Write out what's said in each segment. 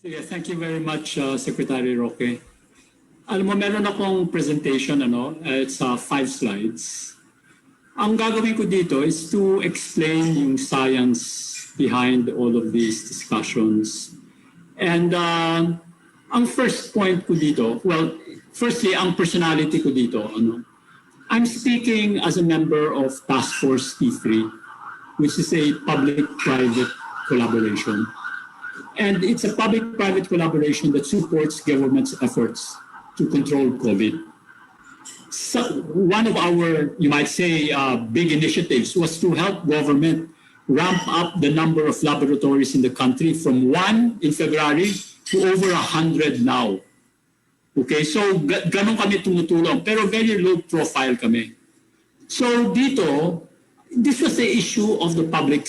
Sige, thank you very much, Secretary Roque. Alam mo, meron akong presentation, it's 5 slides. Ang gagawin ko dito is to explain yung science behind all of these discussions. And ang first point ko dito, well, firstly, ang personality ko dito, I'm speaking as a member of Task Force T3, which is a public-private collaboration. And it's a public-private collaboration that supports government's efforts to control COVID. So one of our, you might say, big initiatives was to help government ramp up the number of laboratories in the country from 1 in February to over 100 now. Okay, so ganun kami tumutulong, pero very low profile kami. So dito, this was the issue of the public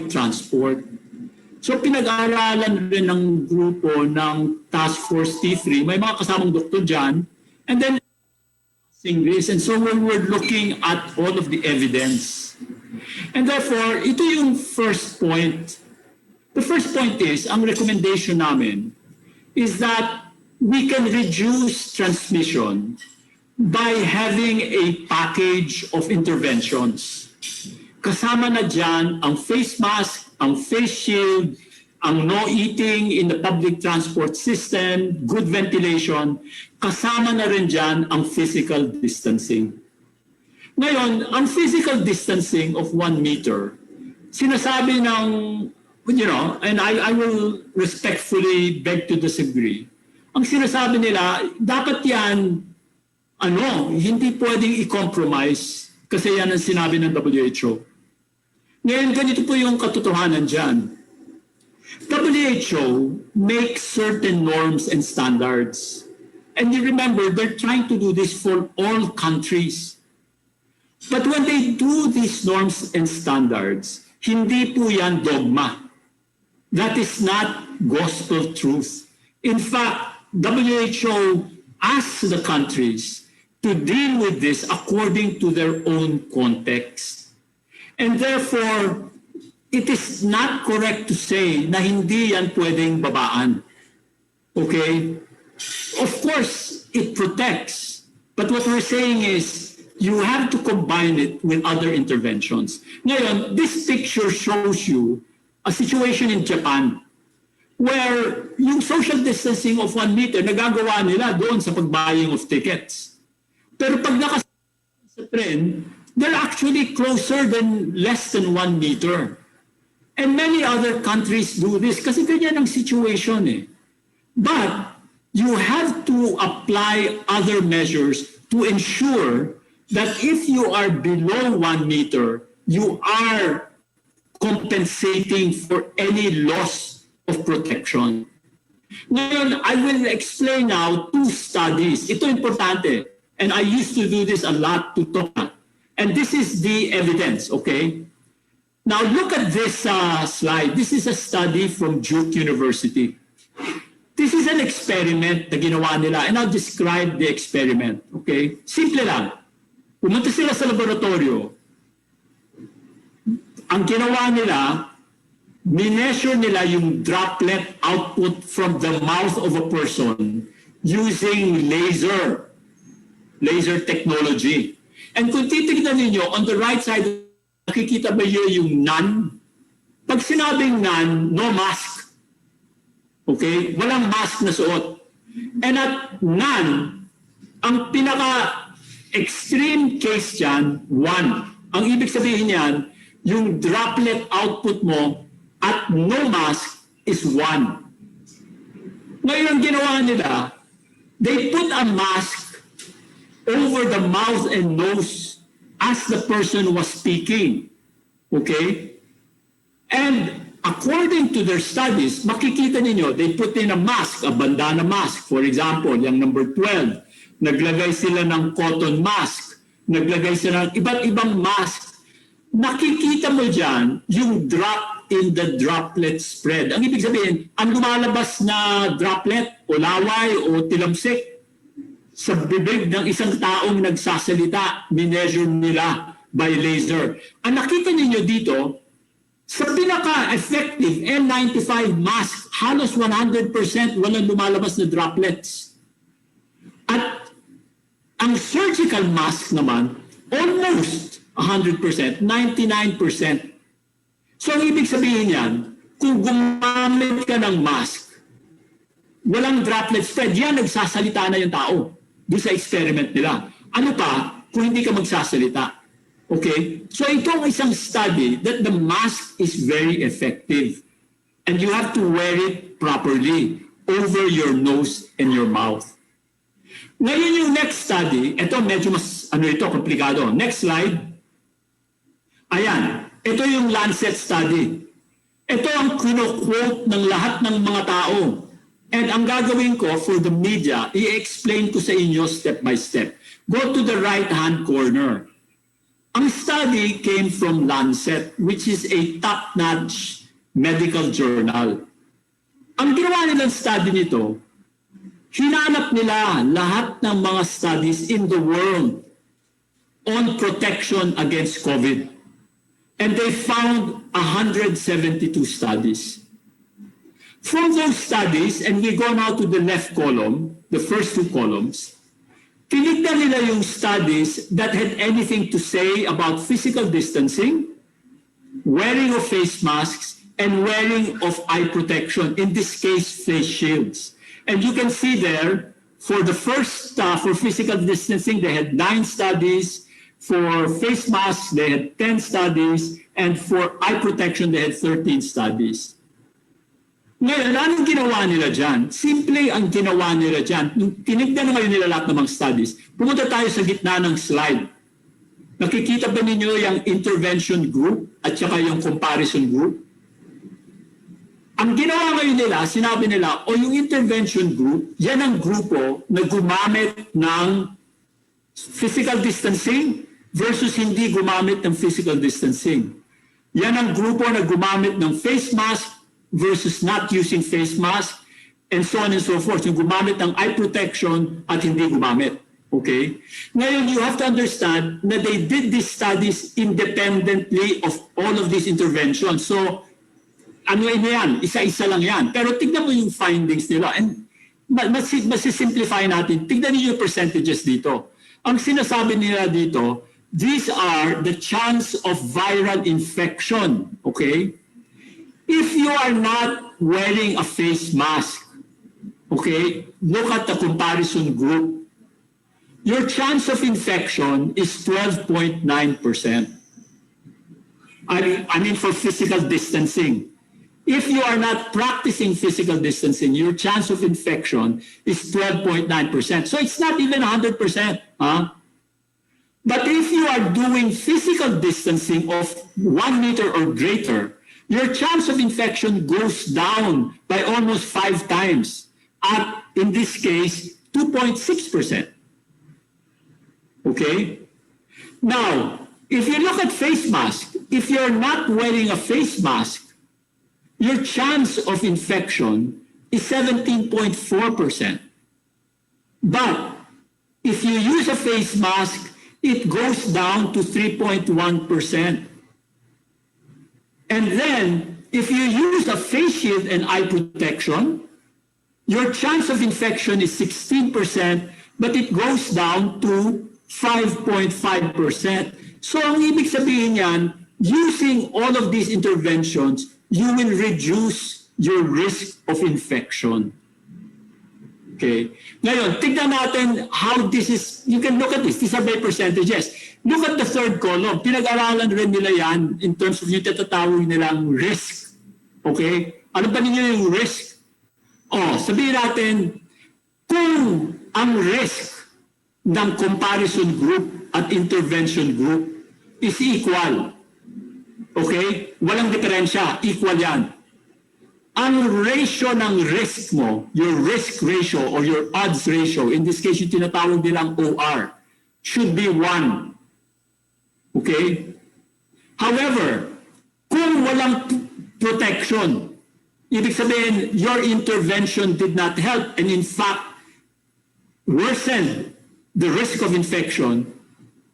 transport. So pinag-aaralan rin ng grupo ng Task Force T3, may mga kasamang doktor dyan, and then this, and so we were looking at all of the evidence. And therefore, ito yung first point. The first point is, ang recommendation namin is that we can reduce transmission by having a package of interventions. Kasama na dyan ang face mask, ang face shield, ang no eating in the public transport system, good ventilation, kasama na rin dyan ang physical distancing. Ngayon, ang physical distancing of 1 meter, sinasabi ng, and I will respectfully beg to disagree, ang sinasabi nila, dapat yan, hindi pwedeng i-compromise kasi yan ang sinabi ng WHO. Ngayon, ganito po yung katotohanan dyan. WHO makes certain norms and standards. And you remember, they're trying to do this for all countries. But when they do these norms and standards, hindi po yan dogma. That is not gospel truth. In fact, WHO asks the countries to deal with this according to their own context. And therefore, it is not correct to say na hindi yan pwedeng babaan. Okay? Of course, it protects. But what we're saying is, you have to combine it with other interventions. Ngayon, this picture shows you a situation in Japan where yung social distancing of 1 meter, nagagawa nila doon sa pag-buying of tickets. Pero pag nakasama sa trend, they're actually closer than less than 1 meter. And many other countries do this kasi ganyan ang situation eh. But you have to apply other measures to ensure that if you are below 1 meter, you are compensating for any loss of protection. Ngayon, I will explain now 2 studies. Ito importante. And I used to do this a lot to talk. And this is the evidence, okay? Now look at this slide. This is a study from Duke University. This is an experiment na ginawa nila, and I'll describe the experiment, okay? Simple lang. Pumunta sila sa laboratorio. Ang ginawa nila, mineasure nila yung droplet output from the mouth of a person using laser technology. And kung titignan ninyo, on the right side, nakikita ba yun yung none? Pag sinabing none, no mask. Okay? Walang mask na suot. And at none, ang pinaka-extreme case dyan, 1. Ang ibig sabihin yan, yung droplet output mo at no mask is 1. Ngayon ang ginawa nila, they put a mask over the mouth and nose as the person was speaking. Okay? And according to their studies, makikita ninyo, they put in a mask, a bandana mask. For example, yung number 12, naglagay sila ng cotton mask, naglagay sila ng iba't ibang mask. Nakikita mo dyan yung drop in the droplet spread. Ang ibig sabihin, ang lumalabas na droplet o laway o tilamsik sa bibig ng isang taong nagsasalita, mineasure nila by laser. Ang nakita ninyo dito, Sa pinaka-effective N95 mask, halos 100% walang lumalabas na droplets. At ang surgical mask naman, almost 100%, 99%. So ang ibig sabihin yan, kung gumamit ka ng mask, walang droplet spread, yan nagsasalita na yung tao doon sa experiment nila. Ano pa kung hindi ka magsasalita? Okay? So itong isang study that the mask is very effective and you have to wear it properly over your nose and your mouth. Ngayon yung next study, ito medyo mas, komplikado. Next slide. Ayan, ito yung Lancet study. Ito ang kino-quote ng lahat ng mga tao. And ang gagawin ko for the media, i-explain ko sa inyo step by step. Go to the right-hand corner. Ang study came from Lancet, which is a top-notch medical journal. Ang ginawa nilang study nito, hinanap nila lahat ng mga studies in the world on protection against COVID. And they found 172 studies. From those studies, and we go now to the left column, the first two columns, tinignan nila yung studies that had anything to say about physical distancing, wearing of face masks, and wearing of eye protection, in this case, face shields. And you can see there, for the first, for physical distancing, they had 9 studies. For face masks, they had 10 studies. And for eye protection, they had 13 studies. Ngayon, anong ginawa nila dyan? Simple ang ginawa nila dyan. Tinignan naman nila lahat ng mga studies. Pumunta tayo sa gitna ng slide. Nakikita ba ninyo yung intervention group at saka yung comparison group? Ang ginawa ngayon nila, sinabi nila, o yung intervention group, yan ang grupo na gumamit ng physical distancing versus hindi gumamit ng physical distancing. Yan ang grupo na gumamit ng face mask versus not using face mask, and so on and so forth. Yung gumamit ng eye protection at hindi gumamit. Okay? Ngayon, you have to understand na they did these studies independently of all of these interventions. So, ano yan? Isa-isa lang yan. Pero tignan mo yung findings nila. And masisimplify natin. Tignan niyo yung percentages dito. Ang sinasabi nila dito, these are the chance of viral infection. Okay? If you are not wearing a face mask, okay, look at the comparison group. Your chance of infection is 12.9%. I mean for physical distancing. If you are not practicing physical distancing, your chance of infection is 12.9%. So it's not even 100%. Huh? But if you are doing physical distancing of 1 meter or greater, your chance of infection goes down by almost 5 times. At, in this case, 2.6%. Okay? Now, if you look at face mask, if you're not wearing a face mask, your chance of infection is 17.4%. But, if you use a face mask, it goes down to 3.1%. And then, if you use a face shield and eye protection, your chance of infection is 16%, but it goes down to 5.5%. So ang ibig sabihin yan, using all of these interventions, you will reduce your risk of infection. Okay? Ngayon, tignan natin how this is, you can look at this, these are by percentages. Look at the third column. Pinag-aralan rin nila yan in terms of yung tatatawag nilang risk. Okay? Ano ba ninyo yung risk? Sabihin natin, kung ang risk ng comparison group at intervention group is equal, okay? Walang diferensya, equal yan. Ang ratio ng risk mo, your risk ratio or your odds ratio, in this case yung tinatawag nilang OR, should be 1. Okay? However, kung walang protection, ibig sabihin, your intervention did not help and in fact, worsened the risk of infection,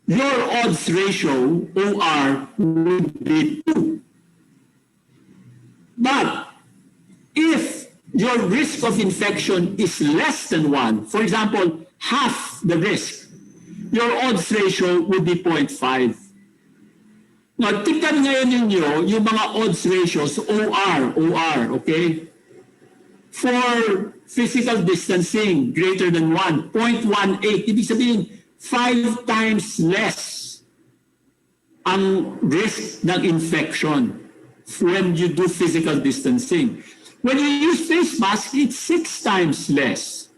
your odds ratio, OR, would be 2. But if your risk of infection is less than 1, for example, half the risk, your odds ratio would be 0.5. Now, tignan ngayon ninyo yung mga odds ratios, OR, okay? For physical distancing greater than 1, 0.18. Ibig sabihin, 5 times less ang risk ng infection when you do physical distancing. When you use face mask, it's 6 times less.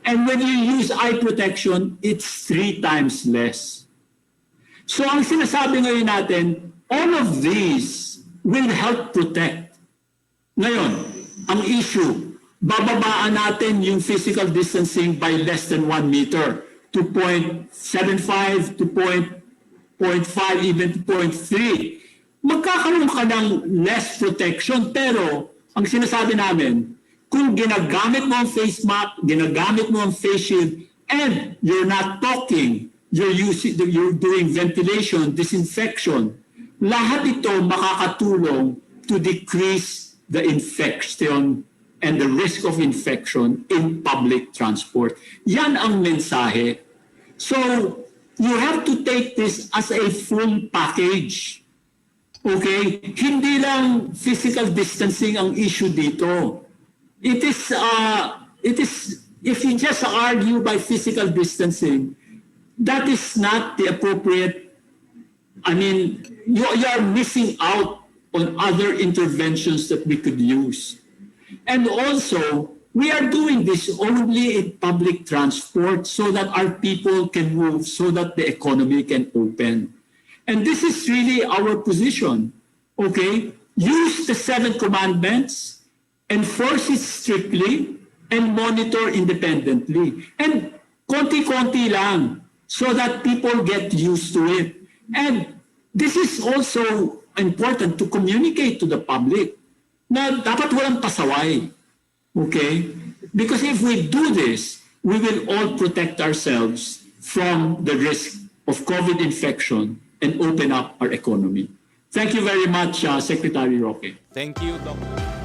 And when you use eye protection, it's 3 times less. So ang sinasabi ngayon natin, all of these will help protect. Ngayon, ang issue, bababaan natin yung physical distancing by less than 1 meter to 0.75 to 0.5, even to 0.3. Magkakaroon ka ng less protection, pero ang sinasabi namin, kung ginagamit mo ang face mask, ginagamit mo ang face shield, and you're not talking, you're doing ventilation, disinfection, lahat ito makakatulong to decrease the infection and the risk of infection in public transport. Yan ang mensahe. So, you have to take this as a full package. Okay? Hindi lang physical distancing ang issue dito. It is, if you just argue by physical distancing, that is not the appropriate, I mean, you are missing out on other interventions that we could use. And also, we are doing this only in public transport so that our people can move, so that the economy can open. And this is really our position, okay? Use the 7 commandments, enforce it strictly, and monitor independently. And konti-konti lang so that people get used to it. And this is also important to communicate to the public na dapat walang pasaway. Okay? Because if we do this, we will all protect ourselves from the risk of COVID infection and open up our economy. Thank you very much, Secretary Roque. Thank you, Dr.